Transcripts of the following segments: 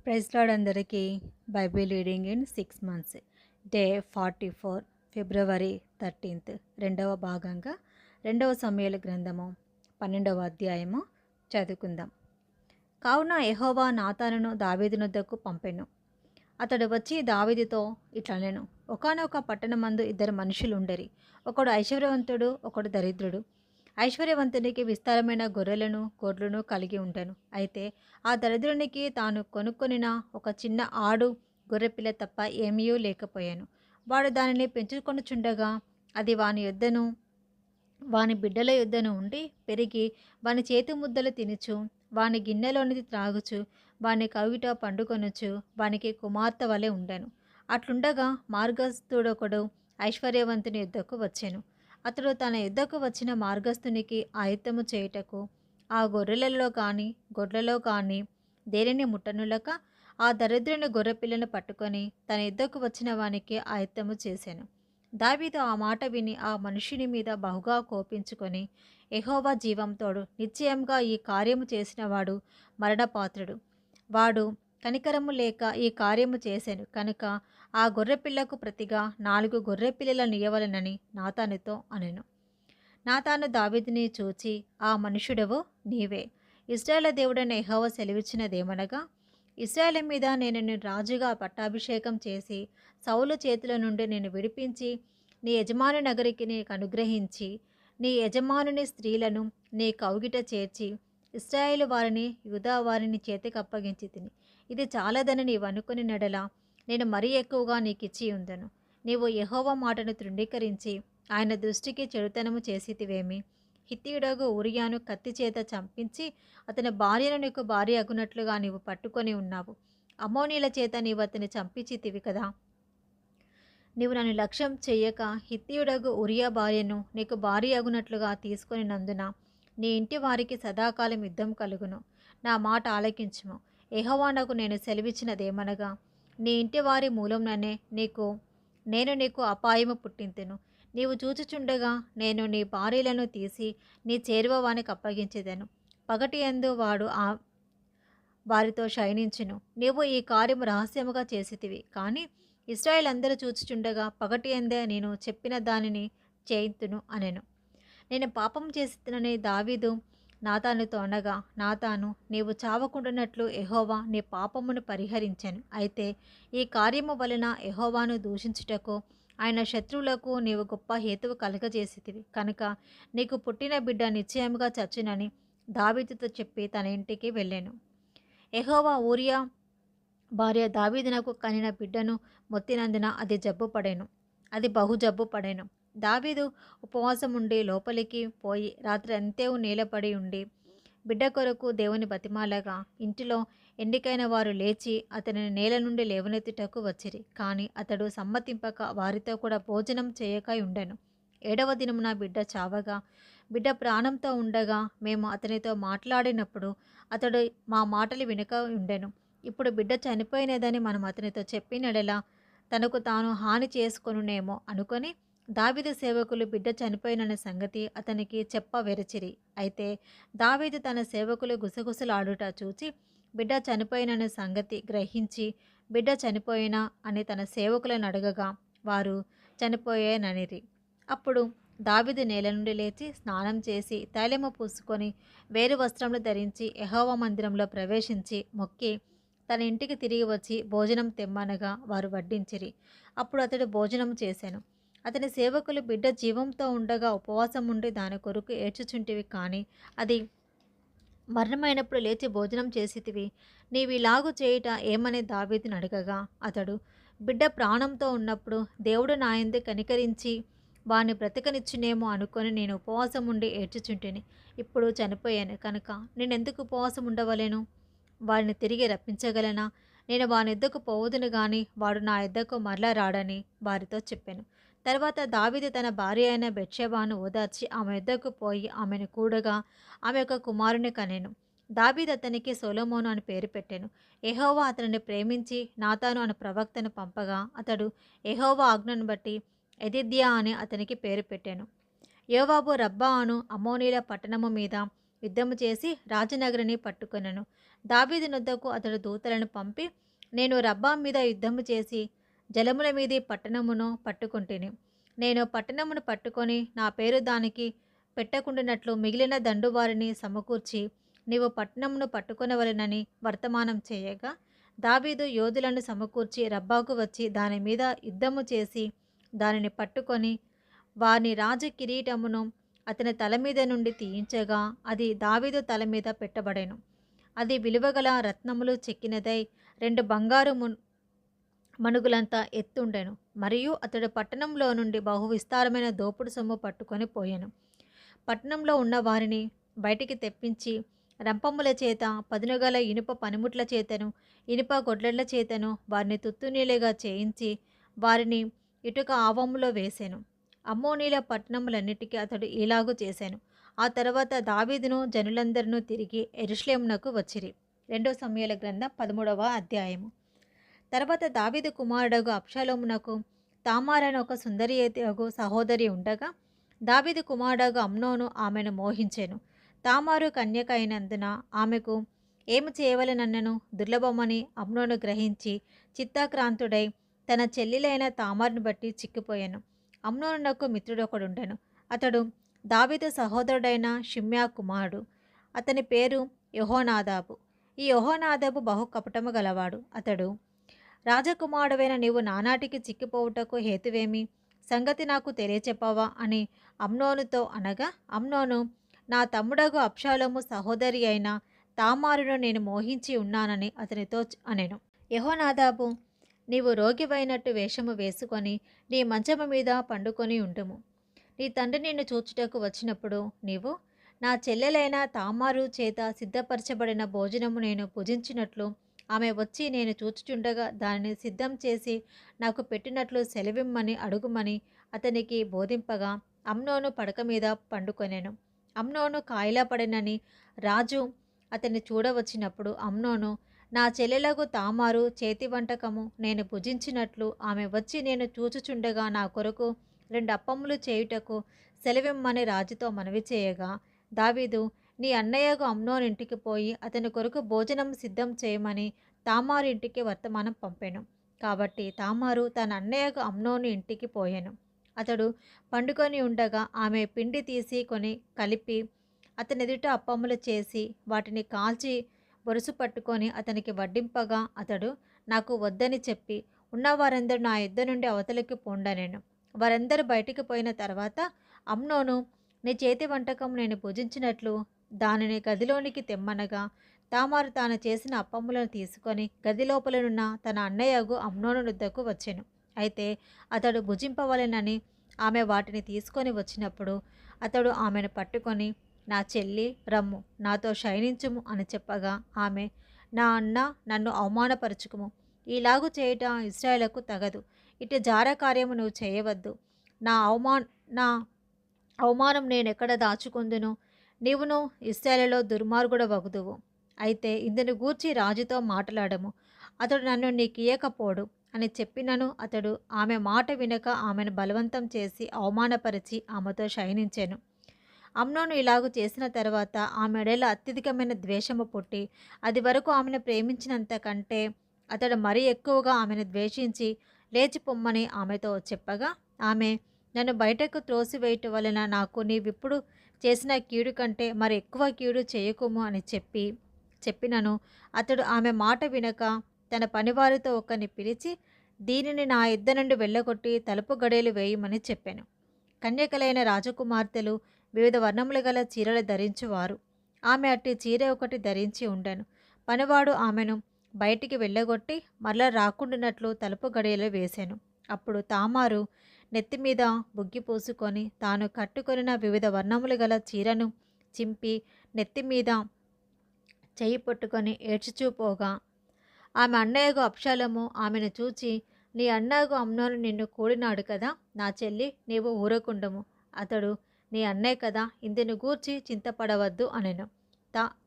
Praise lord అందరికీ. Bible reading in 6 months, day 44, ఫిబ్రవరి 13, రెండవ భాగంగా రెండవ సమూయేలు గ్రంథము 12వ అధ్యాయము చదువుకుందాం. కావున యెహోవా నాతానును దావీదునొద్దకు పంపెను. అతడు వచ్చి దావీదుతో ఇట్లనెను, ఒకానొక పట్టణమందు ఇద్దరు మనుషులు ఉండరి. ఒకడు ఐశ్వర్యవంతుడు, ఒకడు దరిద్రుడు. ఐశ్వర్యవంతునికి విస్తారమైన గొర్రెలను గొడ్లను కలిగి ఉండెను. అయితే ఆ దరిద్రునికి తాను కొనుక్కొనిన ఒక చిన్న ఆడు గొర్రెపిల్ల తప్ప ఏమీ లేకపోయాను. వాడు దానిని పెంచుకొనుచుండగా అది వాని బిడ్డల యొద్దను ఉండి పెరిగి వాని చేతి ముద్దలు తినుచు, వాని గిన్నెలోనిది త్రాగుచు, వాని కవిట పండుకొనుచు వానికి కుమార్తె వలె ఉండెను. అట్లుండగా మార్గస్థుడొకడు ఐశ్వర్యవంతుని యొద్దకు వచ్చెను. అతడు తన యుద్ధకు వచ్చిన మార్గస్థునికి ఆయుత్తము చేయుటకు ఆ గొర్రెలలో కానీ గొడ్లలో కానీ దేనిని ముట్టనులక ఆ దరిద్రుని గొర్రెపిల్లను పట్టుకొని తన యుద్ధకు వచ్చిన వానికి ఆయుత్తము చేశాను. దావీదు ఆ మాట విని ఆ మనుషుని మీద బహుగా కోపించుకొని, యెహోవా జీవంతోడు నిశ్చయంగా ఈ కార్యము చేసినవాడు మరణపాత్రుడు. వాడు కనికరము లేక ఈ కార్యము చేశాను కనుక ఆ గొర్రెపిల్లకు ప్రతిగా 4 గొర్రెపిల్లలను ఇయ్యవలెనని నాతానుతో అనెను. నాతాను దావీదుని చూచి, ఆ మనుషుడవు నీవే. ఇశ్రాయేలు దేవుడైన యెహోవా సెలవిచ్చినదేమనగా, ఇశ్రాయేలు మీద నేను నిన్ను రాజుగా పట్టాభిషేకం చేసి సౌలు చేతుల నుండి నేను విడిపించి నీ యజమాని నగరికి నీకు అనుగ్రహించి నీ యజమానుని స్త్రీలను నీ కౌగిట చేర్చి ఇశ్రాయేలు వారిని యూదా వారిని చేతికి అప్పగించి తిని, ఇది చాలదని నీవు అనుకుని నెడల నేను మరీ ఎక్కువగా నీకు ఇచ్చి ఉందను. నీవు యెహోవా మాటను తృణీకరించి ఆయన దృష్టికి చెడుతనము చేసితివేమి? హిత్తీయుడగు ఊరియాను కత్తి చేత చంపించి అతని భార్యను నీకు భార్య అగునట్లుగా నీవు పట్టుకొని ఉన్నావు. అమ్మోనీల చేత నీవు అతని చంపించితివి కదా. నీవు నన్ను లక్ష్యం చెయ్యక హిత్తీయుడగు ఉరియా భార్యను నీకు భార్య అగునట్లుగా తీసుకొని నందున నీ ఇంటి వారికి సదాకాలం యుద్ధం కలుగును. నా మాట ఆలకించుము. యెహోవా నాకు నేను సెలవిచ్చినదేమనగా, నీ ఇంటి వారి మూలంలోనే నేను నీకు అపాయము పుట్టింతును. నీవు చూచుచుండగా నేను నీ భార్యలను తీసి నీ చేరువ వానికి అప్పగించేదను. పగటి యందు వాడు వారితో శయనించును. నీవు ఈ కార్యము రహస్యముగా చేసితివి, కానీ ఇశ్రాయేల్ అందరూ చూచుచుండగా పగటి యందే నేను చెప్పిన దానిని చేయింతును అనెను. నేను పాపం చేసినని దావీదు నాతానుతో అనగా, నాతాను, నీవు చావకుండానట్లు యెహోవా నీ పాపమును పరిహరించెను. అయితే ఈ కార్యము వలన యెహోవాను దూషించుటకు ఆయన శత్రువులకు నీవు గొప్ప హేతువు కలుగజేసితివి కనుక నీకు పుట్టిన బిడ్డ నిశ్చయముగా చచ్చునని దావీదుతో చెప్పి తన ఇంటికి వెళ్ళాను. యెహోవా ఊరియా భార్య దావీదునకు కనిన బిడ్డను మొత్తినందున అది బహు జబ్బు పడెను. దావీదు ఉపవాసం ఉండి లోపలికి పోయి రాత్రి అంతేవు నీలపడి ఉండి బిడ్డ కొరకు దేవుని బతిమాలగా ఇంటిలో ఎన్నికైన వారు లేచి అతనిని నేల నుండి లేవనెత్తుటకు వచ్చిరి. కానీ అతడు సమ్మతింపక వారితో కూడా భోజనం చేయక ఉండెను. 7వ దినమున బిడ్డ చావగా బిడ్డ ప్రాణంతో ఉండగా మేము అతనితో మాట్లాడినప్పుడు అతడు మా మాటలు వినక ఉండెను. ఇప్పుడు బిడ్డ చనిపోయినదని మనం అతనితో చెప్పినడలా తనకు తాను హాని చేసుకొనునేమో అనుకొని దావీదు సేవకులు బిడ్డ చనిపోయినన్న సంగతి అతనికి చెప్పవెరచిరి. అయితే దావీదు తన సేవకులు గుసగుసలాడుట చూచి బిడ్డ చనిపోయినన్న సంగతి గ్రహించి, బిడ్డ చనిపోయినా అని తన సేవకులను అడగగా వారు చనిపోయేననిరి. అప్పుడు దావీదు నేల నుండి లేచి స్నానం చేసి తైలము పూసుకొని వేరు వస్త్రములు ధరించి యెహోవా మందిరంలో ప్రవేశించి మొక్కి తన ఇంటికి తిరిగి వచ్చి భోజనం తెమ్మనగా వారు వడ్డించిరి. అప్పుడు అతడు భోజనం చేశాను. అతని సేవకులు, బిడ్డ జీవంతో ఉండగా ఉపవాసం ఉండి దాని కొరకు ఏడ్చుచుంటివి, కానీ అది మరణమైనప్పుడు లేచి భోజనం చేసితివి. నీవిలాగు చేయుట ఏమని దావీదును అడగగా అతడు, బిడ్డ ప్రాణంతో ఉన్నప్పుడు దేవుడు నా యందు కనికరించి వాని బ్రతకనిచ్చునేమో అనుకొని నేను ఉపవాసం ఉండి ఏడ్చుచుంటిని. ఇప్పుడు చనిపోయాను కనుక నేనెందుకు ఉపవాసం ఉండవలెను? వాడిని తిరిగి రప్పించగలనా? నేను వాని యొద్దకు పోవదును గాని వాడు నా యొద్దకు మరలా రాడని వారితో చెప్పాను. తర్వాత దావీదు తన భార్య అయిన బెత్షెబాను ఓదార్చి ఆమె యొద్దకు పోయి ఆమెను కూడగా ఆమె ఒక కుమారుని కనెను. దావీదు అతనికి సొలొమోను అని పేరు పెట్టెను. యెహోవా అతనిని ప్రేమించి నాతాను అను ప్రవక్తను పంపగా అతడు యెహోవా ఆజ్ఞను బట్టి ఎదిద్యా అని అతనికి పేరు పెట్టెను. యోవాబు రబ్బా అను అమ్మోనీల పట్టణము మీద యుద్ధము చేసి రాజనగరిని పట్టుకొనెను. దావీదు నొద్దకు అతడు దూతలను పంపి, నేను రబ్బా మీద యుద్ధము చేసి జలముల మీది పట్టణమును పట్టుకొంటిని. నేను పట్టణమును పట్టుకొని నా పేరు దానికి పెట్టకుండానట్లు మిగిలిన దండువారిని సమకూర్చి నీవు పట్టణమును పట్టుకొనవలెనని వర్తమానం చేయగా, దావీదు యోధులను సమకూర్చి రబ్బాకు వచ్చి దాని మీద యుద్ధము చేసి దానిని పట్టుకొని వాని రాజు కిరీటమును అతని తల మీద నుండి తీయించగా అది దావీదు తల మీద పెట్టబడెను. అది విలువగల రత్నములు చెక్కినదై 2 బంగారు మణుగులంత ఎత్తుండెను. మరియు అతడు పట్టణంలో నుండి బహు విస్తారమైన దోపుడు సొమ్ము పట్టుకొని పోయెను. పట్టణంలో ఉన్న వారిని బయటికి తెప్పించి రంపముల చేత పదునుగల ఇనుప పనిముట్ల చేతను ఇనుప గొడ్లళ్ల చేతను వారిని తుత్తునీలుగా చేయించి వారిని ఇటుక ఆవములో వేసెను. అమ్మోనీల పట్టణములన్నిటికీ అతడు ఇలాగు చేశాను. ఆ తర్వాత దావీదును జనులందరూ తిరిగి యెరూషలేమునకు వచ్చిరి. 2 సమూయేలు గ్రంథం 13వ అధ్యాయము. తర్వాత దావీదు కుమారుడగు అబ్షాలోమునకు తామార్ అనే ఒక సుందరియగు సహోదరి ఉండగా, దావీదు కుమారుడగు అమ్నోను ఆమెను మోహించెను. తామారు కన్యక అయినందున ఆమెకు ఏమి చేయవలెనన్నను దుర్లభమని అమ్నోను గ్రహించి చిత్తాక్రాంతుడై తన చెల్లెలైన తామారును బట్టి చిక్కిపోయాను. అమ్నోనునకు మిత్రుడొకడుండెను. అతడు దావీదు సహోదరుడైన షిమ్యా కుమారుడు. అతని పేరు యెహోనాదాబు. ఈ యెహోనాదాబు బహు కపటము గలవాడు. అతడు, రాజకుమారుడైన నీవు నానాటికి చిక్కిపోవుటకు హేతువేమి? సంగతి నాకు తెలియచెప్పవా అని అమ్నోనుతో అనగా, అమ్నోను, నా తమ్ముడగు అబ్షాలోము సహోదరి అయిన తామారును నేను మోహించి ఉన్నానని అతనితో అనెను. యెహోనాదాబు, నీవు రోగివైనట్టు వేషము వేసుకొని నీ మంచము మీద పండుకొని ఉండుము. నీ తండ్రి నిన్ను చూచుటకు వచ్చినప్పుడు నీవు నా చెల్లెలైన తామారు చేత సిద్ధపరచబడిన భోజనము నేను భుజించినట్లు ఆమె వచ్చి నేను చూచుచుండగా దానిని సిద్ధం చేసి నాకు పెట్టినట్లు సెలవిమ్మని అడుగుమని అతనికి బోధింపగా అమ్నోను పడక మీద పండుకొనెను. అమ్నోను కాయిలా పడినని రాజు అతన్ని చూడవచ్చినప్పుడు అమ్నోను, నా చెల్లెలకు తామారు చేతి వంటకము నేను భుజించినట్లు ఆమె వచ్చి నేను చూచుచుండగా నా కొరకు 2 అప్పములు చేయుటకు సెలవిమ్మని రాజుతో మనవి చేయగా, దావీదు, నీ అన్నయ్యకు అమ్నోను ఇంటికి పోయి అతని కొరకు భోజనం సిద్ధం చేయమని తామారు ఇంటికి వర్తమానం పంపెను. కాబట్టి తామారు తన అన్నయ్యకు అమ్నోను ఇంటికి పోయెను. అతడు పండుకొని ఉండగా ఆమె పిండి తీసుకొని కలిపి అతని ఎదుట అప్పములు చేసి వాటిని కాల్చి బొరుసు పట్టుకొని అతనికి వడ్డింపగా అతడు, నాకు వద్దని చెప్పి ఉన్నవారందరూ నా యుద్ధ నుండి అవతలికి పొండనెను. వారందరూ బయటికి పోయిన తర్వాత అమ్నోను, నీ చేతి వంటకం నేను భుజించినట్లు దానిని గదిలోనికి తెమ్మనగా తామారు తాను చేసిన అప్పములను తీసుకొని గది లోపలనున్న తన అన్నయ్యగు అమ్నోను వద్దకు వచ్చెను. అయితే అతడు భుజింపవలెనని ఆమె వాటిని తీసుకొని వచ్చినప్పుడు అతడు ఆమెను పట్టుకొని, నా చెల్లి రమ్ము, నాతో శయనించుము అని చెప్పగా ఆమె, నా అన్న, నన్ను అవమానపరచుకుము. ఈలాగు చేయట ఇశ్రాయేలుకు తగదు. ఇటు జార కార్యము నువ్వు చేయవద్దు. నా అవమానం నేనెక్కడ దాచుకుందును? నీవును ఇశ్రాయేలులో దుర్మార్గుడ వగుదువు. అయితే ఇందును గూర్చి రాజుతో మాట్లాడము, అతడు నన్ను నీకియ్యకపోడు అని చెప్పినను అతడు ఆమె మాట వినక ఆమెను బలవంతం చేసి అవమానపరిచి ఆమెతో శయనించెను. అమ్నోను ఇలాగు చేసిన తర్వాత ఆమె ఎడల అత్యధికమైన ద్వేషము పుట్టి అది వరకు ఆమెను ప్రేమించినంత కంటే అతడు మరీ ఎక్కువగా ఆమెను ద్వేషించి లేచిపొమ్మని ఆమెతో చెప్పగా ఆమె, నన్ను బయటకు త్రోసివేయటం వలన నాకు నీవిప్పుడు చేసిన కీడు కంటే మరి ఎక్కువ కీడు చేయకుము అని చెప్పినను అతడు ఆమె మాట వినక తన పనివారితో ఒకరిని పిలిచి, దీనిని నా యుద్ధ నుండి వెళ్ళగొట్టి తలుపు గడియలు వేయమని చెప్పాను. కన్యకలైన రాజకుమార్తెలు వివిధ వర్ణములు గల చీరలు ధరించువారు. ఆమె అట్టి చీర ఒకటి ధరించి ఉండెను. పనివాడు ఆమెను బయటికి వెళ్ళగొట్టి మరలా రాకుండానట్లు తలుపు గడియలు వేశాను. అప్పుడు తామారు నెత్తిమీద బుగ్గి పూసుకొని తాను కట్టుకొనిన వివిధ వర్ణములు గల చీరను చింపి నెత్తిమీద చెయ్యి పట్టుకొని ఏడ్చుచూపోగా ఆమె అన్నయ్యకు అబ్షాలోము ఆమెను చూచి, నీ అన్నయ్యకు అమ్నోను నిన్ను కూడినాడు కదా, నా చెల్లి, నీవు ఊరకుండము. అతడు, నీ అన్నయ్య కదా, ఇందును గూర్చి చింతపడవద్దు అనెను.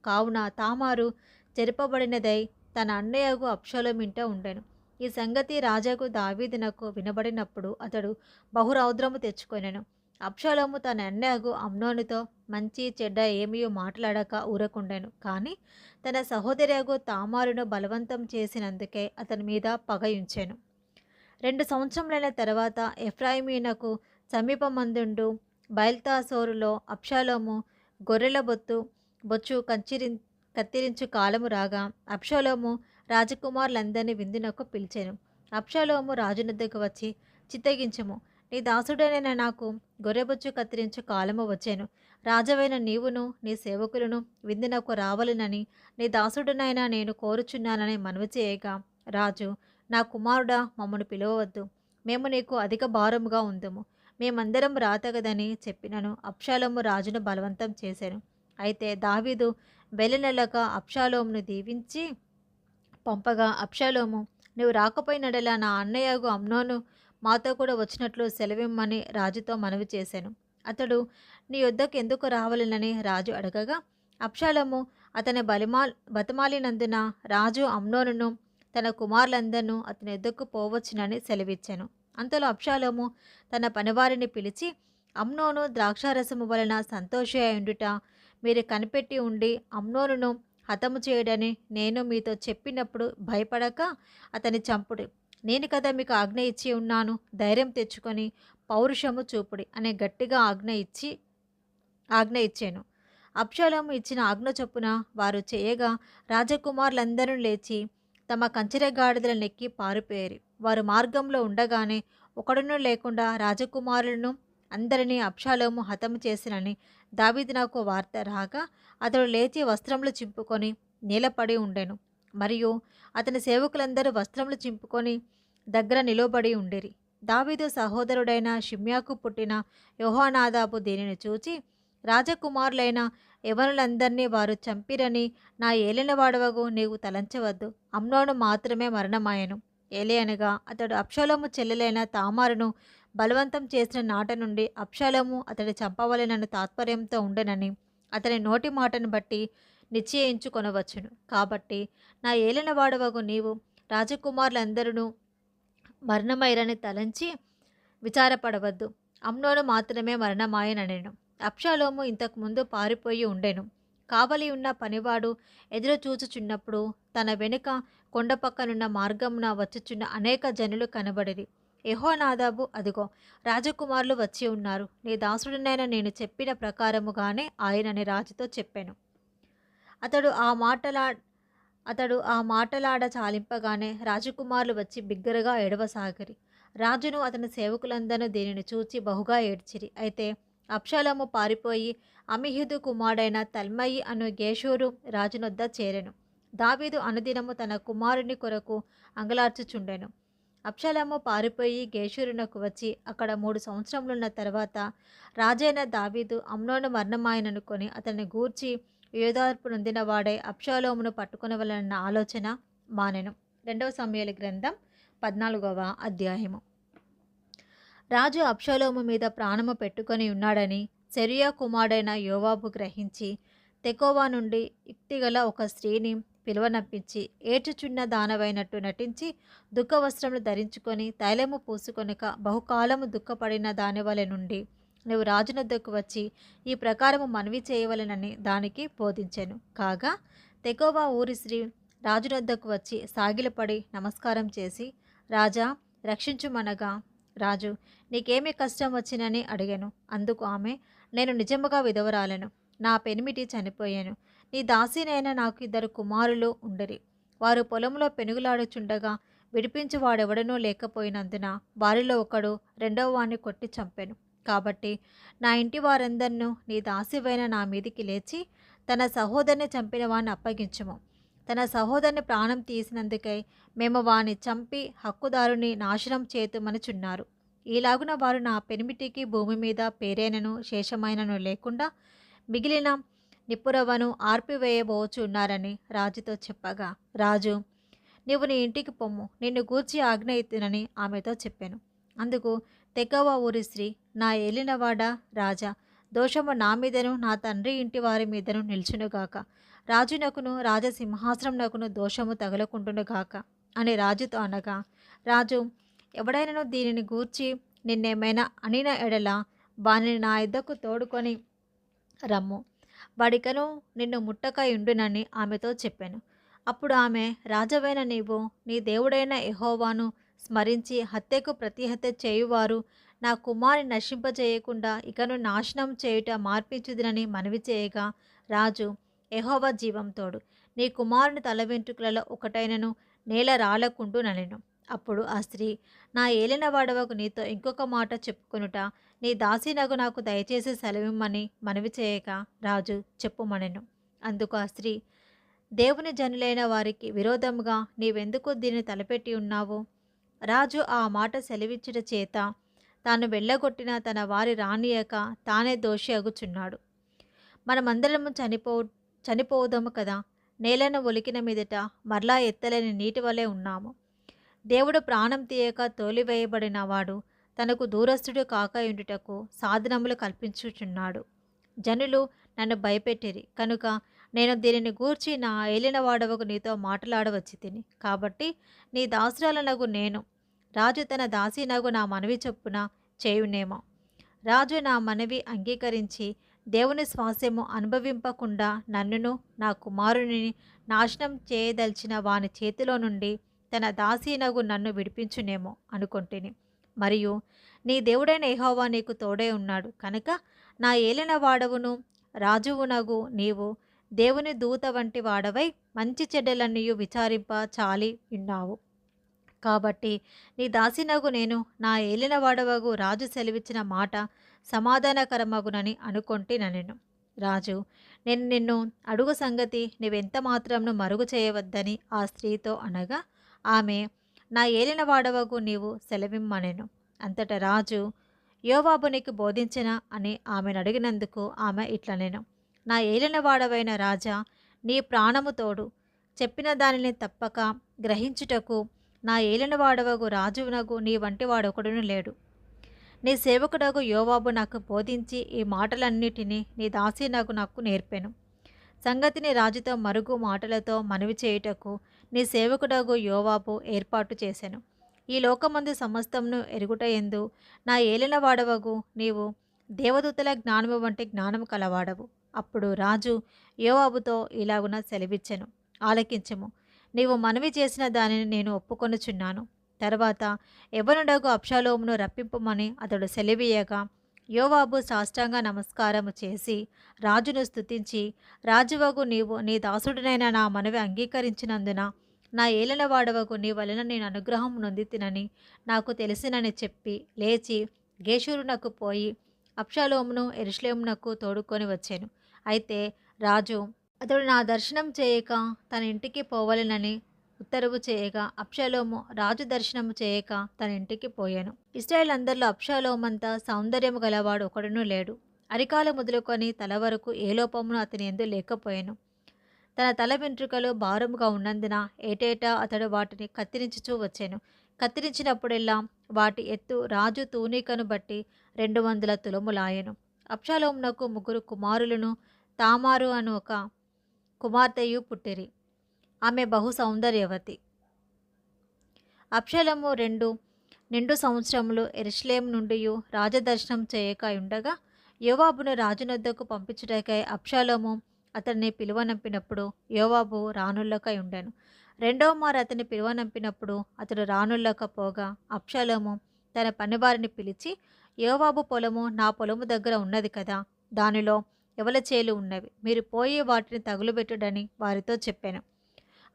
కావున తామారు చెరపబడినదై తన అన్నయ్యకు అబ్షాలోము ఇంట ఉండెను. ఈ సంగతి రాజాకు దావీదునకు వినబడినప్పుడు అతడు బహురౌద్రము తెచ్చుకొనెను. అబ్షాలోము తన అన్నయ్యగు అమ్నోనుతో మంచి చెడ్డ ఏమీ మాట్లాడక ఊరకుండాను. కానీ తన సహోదరియగు తామారును బలవంతం చేసినందుకే అతని మీద పగయుంచెను. 2 సంవత్సరములైన తర్వాత ఎఫ్రాయిమీనకు సమీపమందుండు బయల్తాసోరులో అబ్షాలోము గొర్రెల బొచ్చు కత్తిరించు కాలము రాగా అబ్షాలోము రాజకుమారులందరినీ విందునకు పిలిచెను. అబ్షాలోము రాజునొద్దకు వచ్చి, చిత్తగించుము, నీ దాసుడైన నాకు గొర్రెబొచ్చు కత్తిరించు కాలము వచ్చాను. రాజవైన నీవును నీ సేవకులను విందునకు రావాలనని నీ దాసుడునైనా నేను కోరుచున్నానని మనవి చేయగా రాజు, నా కుమారుడా, మమ్మను పిలువవద్దు, మేము నీకు అధిక భారముగా ఉందుము, మేమందరం రాతగదని చెప్పినను అబ్షాలోము రాజును బలవంతం చేశాను. అయితే దావీదు వెళ్ళనెలక అబ్షాలోమును దీవించి పంపగా అబ్షాలోము, నువ్వు రాకపోయినడలా నా అన్నయ్యగు అమ్నోను మాతో కూడా వచ్చినట్లు సెలవిమ్మని రాజుతో మనవి చేశాను. అతడు నీ యొద్దకు ఎందుకు రావాలనని రాజు అడగగా అబ్షాలోము అతని బతిమాలినందున రాజు అమ్నోనును తన కుమారులందరినూ అతని యొద్దకు పోవచ్చునని సెలవిచ్చాను. అంతలో అబ్షాలోము తన పనివారిని పిలిచి, అమ్నోను ద్రాక్షారసము వలన సంతోషి అయుండుట మీరు కనిపెట్టి ఉండి అమ్నోనును హతము చేయడని నేను మీతో చెప్పినప్పుడు భయపడక అతని చంపుడి. నేను కదా మీకు ఆజ్ఞ ఇచ్చి ఉన్నాను, ధైర్యం తెచ్చుకొని పౌరుషము చూపుడి అనే గట్టిగా ఆజ్ఞ ఇచ్చాను. అబ్షాలోము ఇచ్చిన ఆజ్ఞ చొప్పున వారు చేయగా రాజకుమారులందరూ లేచి తమ కంచెరగాడిదల నెక్కి పారిపోయారు. వారు మార్గంలో ఉండగానే ఒకడును లేకుండా రాజకుమారులను అందరినీ అబ్షాలోము హతము చేసినని దావీదు నాకు వార్త రాగా అతడు లేచి వస్త్రములు చింపుకొని నేలపడి ఉండెను. మరియు అతని సేవకులందరూ వస్త్రములు చింపుకొని దగ్గర నిలబడి ఉండిరి. దావీదు సహోదరుడైన షిమ్యాకు పుట్టిన యోహానాదాబు దీనిని చూచి, రాజకుమారులైన యవనులందరినీ వారు చంపిరని నా ఏలినవాడవగు నీవు తలంచవద్దు, అమ్నోను మాత్రమే మరణమాయెను. ఏలియనగా అతడు అబ్షాలోము చెల్లెలైన తామారును బలవంతం చేసిన నాట నుండి అబ్షాలోము అతడి చంపవలెనని తాత్పర్యంతో ఉండనని అతని నోటి మాటను బట్టి నిశ్చయించుకొనవచ్చును. కాబట్టి నా ఏలినవాడవగు నీవు రాజకుమారులందరూ మరణమైరని తలంచి విచారపడవద్దు, అమ్నోను మాత్రమే మరణమాయననెను. అబ్షాలోము ఇంతకుముందు పారిపోయి ఉండెను. కావలి ఉన్న పనివాడు ఎదురు చూచుచున్నప్పుడు తన వెనుక కొండపక్కనున్న మార్గమున వచ్చుచున్న అనేక జనులు కనబడిరి. యెహోనాదాబు, అదిగో రాజకుమారులు వచ్చి ఉన్నారు, నీ దాసుడినైనా నేను చెప్పిన ప్రకారముగానే ఆయనని రాజుతో చెప్పాను. అతడు ఆ మాటలాడ చాలింపగానే రాజకుమారులు వచ్చి బిగ్గరగా ఏడవసాగిరి. రాజును అతని సేవకులందరూ దీనిని చూచి బహుగా ఏడ్చిరి. అయితే అబ్షాలోము పారిపోయి అమీహుదు కుమారుడైన తల్మయి అను గేషూరు రాజునొద్ద చేరెను. దావీదు అనుదినము తన కుమారుని కొరకు అంగలార్చుచుండెను. అబ్షాలోము పారిపోయి గేషూరునకు వచ్చి అక్కడ 3 సంవత్సరములున్న తర్వాత రాజైన దావీదు అమ్నోను మరణమాయననుకొని అతన్ని గూర్చి యోధార్పు నొందిన వాడై అబ్షాలోమును పట్టుకొనవలనన్న ఆలోచన మానెను. 2 సమూయేలు గ్రంథం 14వ అధ్యాయము. రాజు అబ్షాలోము మీద ప్రాణము పెట్టుకొని ఉన్నాడని సెరూయా కుమారుడైన యోవాబు గ్రహించి తెకోవా నుండి యుక్తిగల ఒక స్త్రీని పిలువనంపించి ఏడ్చుచున్న దానవైనట్టు నటించి దుఃఖవస్త్రములు ధరించుకొని తైలము పూసుకొనక బహుకాలము దుఃఖపడిన దానివలె నుండి నువ్వు రాజునొద్దకు వచ్చి ఈ ప్రకారము మనవి చేయవలెనని దానికి బోధించెను. కాగా తెకోవా ఊరి స్త్రీ రాజునొద్దకు వచ్చి సాగిలపడి నమస్కారం చేసి, రాజా రక్షించుమనగా రాజు, నీకేమి కష్టం వచ్చినని అడిగాను. అందుకు ఆమె, నేను నిజముగా విధవరాలను, నా పెనిమిటి చనిపోయాను, నీ దాసినైనా నాకు 2 కుమారులు ఉండరి. వారు పొలంలో పెనుగులాడుచుండగా విడిపించువాడెవడనూ లేకపోయినందున వారిలో ఒకడు రెండవ వాణ్ణి కొట్టి చంపెను. కాబట్టి నా ఇంటి వారందరినూ నీ దాసివైన నా మీదికి లేచి తన సహోదరిని చంపిన వాణ్ణి అప్పగించుము. తన సహోదరిని ప్రాణం తీసినందుకై మేము వాని చంపి హక్కుదారుని నాశనం చేతుమనుచున్నారు. ఈలాగున వారు నా పెనిమిటికి భూమి మీద పేరైనను శేషమైనను లేకుండా మిగిలిన నిపురవను ఆర్పివేయబోచున్నారని రాజుతో చెప్పగా రాజు, నీవు నీ ఇంటికి పొమ్ము, నిన్ను గూర్చి ఆజ్ఞ ఇత్తునని ఆమెతో చెప్పాను. అందుకు తెకోవా ఊరి స్త్రీ, నా ఏలినవాడా రాజా, దోషము నా మీదను నా తండ్రి ఇంటి వారి మీదను నిల్చునుగాక, రాజునకును రాజసింహాసనమునకును దోషము తగలకుండునుగాక అని రాజుతో అనగా రాజు, ఎవడైనను దీనిని గూర్చి నిన్నేమైనా అనిన ఎడల వానిని నా యొద్దకు తోడుకొని రమ్ము, వాడికను నిన్ను ముట్టక ఉండునని ఆమెతో చెప్పాను. అప్పుడు ఆమె, రాజవైన నీవు నీ దేవుడైన యెహోవాను స్మరించి హత్యకు ప్రతిహత్య చేయువారు నా కుమారుని నశింపజేయకుండా ఇకను నాశనం చేయుట మార్పించుదునని మనవి చేయగా, రాజు, యెహోవా జీవం తోడు, నీ కుమారుని తల వెంట్రుకలలో ఒకటైనను నేల రాలకుండుననెను. అప్పుడు ఆ స్త్రీ, నా ఏలినవాడవకు నీతో ఇంకొక మాట చెప్పుకొనుట నీ దాసీనగు నాకు దయచేసి సెలవిమ్మని మనవి చేయక, రాజు చెప్పుమనెను. అందుకు ఆ స్త్రీ, దేవుని జనులైన వారికి విరోధముగా నీవెందుకు దీన్ని తలపెట్టి ఉన్నావు? రాజు ఆ మాట సెలవిచ్చుట చేత తాను వెళ్ళగొట్టిన తన వారి రానియక తానే దోషి అగుచున్నాడు. మనమందరము చనిపోవుదము కదా. నేలను ఒలికిన మీదట మరలా ఎత్తలేని నీటి వలె ఉన్నాము. దేవుడు ప్రాణం తీయక తోలివేయబడిన వాడు తనకు దూరస్థుడు కాక ఉండుటకు సాధనములు కల్పించుచున్నాడు. జనులు నన్ను భయపెట్టిరి కనుక నేను దీనిని గూర్చి నా ఏలినవాడవకు నీతో మాట్లాడవచ్చి తిని. కాబట్టి నీ దాసురాలనగు నేను రాజు తన దాసీనగు నా మనవి చొప్పున చేయునేమో. రాజు నా మనవి అంగీకరించి దేవుని స్వాస్యము అనుభవింపకుండా నన్నును నా కుమారుని నాశనం చేయదలిచిన వాని చేతిలో నుండి తన దాసీనగు నన్ను విడిపించునేమో అనుకొంటిని. మరియు నీ దేవుడైన యెహోవా నీకు తోడే ఉన్నాడు కనుక నా ఏలిన వాడవును రాజువునగు నీవు దేవుని దూత వంటి వాడవై మంచి చెడ్డలన్నీయు విచారింప చాలి ఉన్నావు. కాబట్టి నీ దాసినగు నేను నా ఏలిన వాడవగు రాజు సెలవిచ్చిన మాట సమాధానకరమగునని అనుకొంటినెను. రాజు, నేను నిన్ను అడుగు సంగతి నీవెంత మాత్రంను మరుగు చేయవద్దని ఆ స్త్రీతో అనగా, ఆమె, నా ఏలిన వాడవగు నీవు సెలవిమ్మనెను. అంతటా రాజు, యోవాబు నీకు బోధించిన అని ఆమెను అడిగినందుకు ఆమె ఇట్లనెను, నా ఏలిన వాడవైన రాజా, నీ ప్రాణము తోడు, చెప్పిన దానిని తప్పక గ్రహించుటకు నా ఏలిన వాడవగు రాజునగు నీ వంటి వాడొకడును లేడు. నీ సేవకుడగు యోవాబు నాకు బోధించి ఈ మాటలన్నిటినీ నీ దాసీనగు నాకు నేర్పెను. సంగతిని రాజుతో మరుగు మాటలతో మనవి చేయుటకు నీ సేవకుడగు యోవాబు ఏర్పాటు చేసెను. ఈ లోకమందు సమస్తమును ఎరుగుటయందు నా ఏలిన వాడవగు నీవు దేవదూతల జ్ఞానము వంటి జ్ఞానము కలవాడవు. అప్పుడు రాజు యోవాబుతో ఇలాగున సెలవిచ్చెను, ఆలకించుము, నీవు మనవి చేసిన దానిని నేను ఒప్పుకొనుచున్నాను. తర్వాత యవ్వనుడగు అబ్షాలోమును రప్పింపమని అతడు సెలవీయగా, యోవాబు సాష్టాంగ నమస్కారము చేసి రాజును స్తుతించి, రాజువగు నీవు నీ దాసుడినైన నా మనవి అంగీకరించినందున నా ఏలినవాడవగు నీ వలన నేను అనుగ్రహం నొందితినని నాకు తెలిసినని చెప్పి లేచి గేషూరునకు పోయి అబ్షాలోమును యెరూషలేమునకు తోడుకొని వచ్చాను. అయితే రాజు అతడు నా దర్శనం చేయక తన ఇంటికి పోవలెనని ఉత్తర్వు చేయగా, అబ్షాలోము రాజు దర్శనము చేయక తన ఇంటికి పోయాను. ఇశ్రాయేల్ అందరిలో అబ్షాలోమంతా సౌందర్యము గలవాడు ఒకడును లేడు. అరికాలు మొదలుకొని తల వరకు ఏ లోపమును అతని యందు లేకపోయాను. తన తల వెంట్రుకలు భారముగా ఉన్నందున ఏటేటా అతడు వాటిని కత్తిరించుచూ వచ్చాను. కత్తిరించినప్పుడెల్లా వాటి ఎత్తు రాజు తూనికను బట్టి 200 తులములాయెను. అబ్షాలోమునకు 3 కుమారులను తామారు అను ఒక కుమార్తెయు పుట్టిరి. ఆమె బహు సౌందర్యవతి. అబ్షాలోము 2 నిండు సంవత్సరములు యెరూషలేము నుండి రాజదర్శనం చేయక ఉండగా, యోవాబును రాజునొద్దకు పంపించుటకై అబ్షాలోము అతన్ని పిలువనంపినప్పుడు యోవాబు రానుల్లకై ఉండెను. 2వ మారు అతన్ని పిలువనంపినప్పుడు అతడు రానుల్లకపోగా, అబ్షాలోము తన పనివారిని పిలిచి, యోవాబు పొలము నా పొలము దగ్గర ఉన్నది కదా, దానిలో ఎవల చేలు ఉన్నవి, మీరు పోయి వాటిని తగులుబెట్టుడని వారితో చెప్పాను.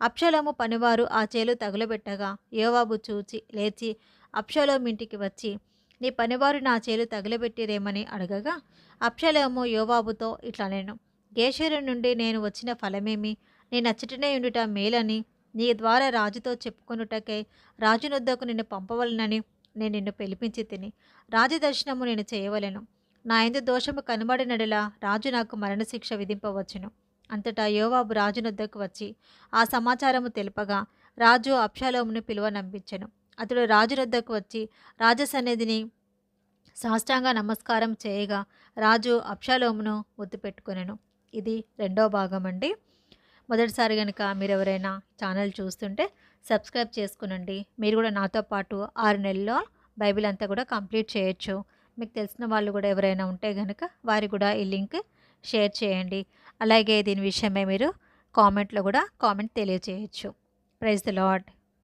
అబ్షాలోము పనివారు ఆ చేలు తగులబెట్టగా యోవాబు చూచి లేచి అబ్షాలోము ఇంటికి వచ్చి, నీ పనివారు నా చేలు తగులబెట్టిరేమని అడగగా, అబ్షాలోము యోవాబుతో ఇట్లనెను, గేషూరు నుండి నేను వచ్చిన ఫలమేమి? నీ నచ్చటనే ఉండుట మేలని నీ ద్వారా రాజుతో చెప్పుకొనుటకై రాజునొద్దకు నిన్ను పంపవలనని నేను నిన్ను పిలిపించి తిని, రాజదర్శనము నేను చేయవలెను. నా యందు దోషము కనబడినడలా రాజు నాకు మరణశిక్ష విధింపవచ్చును. అంతటా యోవాబు రాజునొద్దకు వచ్చి ఆ సమాచారము తెలుపగా, రాజు అబ్షాలోమును పిలువనంపించెను. అతడు రాజునొద్దకు వచ్చి రాజసన్నిధిని సాష్టాంగ నమస్కారం చేయగా, రాజు అబ్షాలోమును ముద్దు పెట్టుకొనెను. ఇది 2వ భాగం అండి. మొదటిసారి కనుక మీరు ఎవరైనా ఛానల్ చూస్తుంటే సబ్స్క్రైబ్ చేసుకునండి. మీరు కూడా నాతో పాటు 6 నెలల్లో బైబిల్ అంతా కూడా కంప్లీట్ చేయొచ్చు. మీకు తెలిసిన వాళ్ళు కూడా ఎవరైనా ఉంటే గనుక వారికి కూడా ఈ లింక్ షేర్ చేయండి. అలాగే దీని విషయమై మీరు కామెంట్లో కూడా కామెంట్ తెలియజేయొచ్చు. Praise the lord.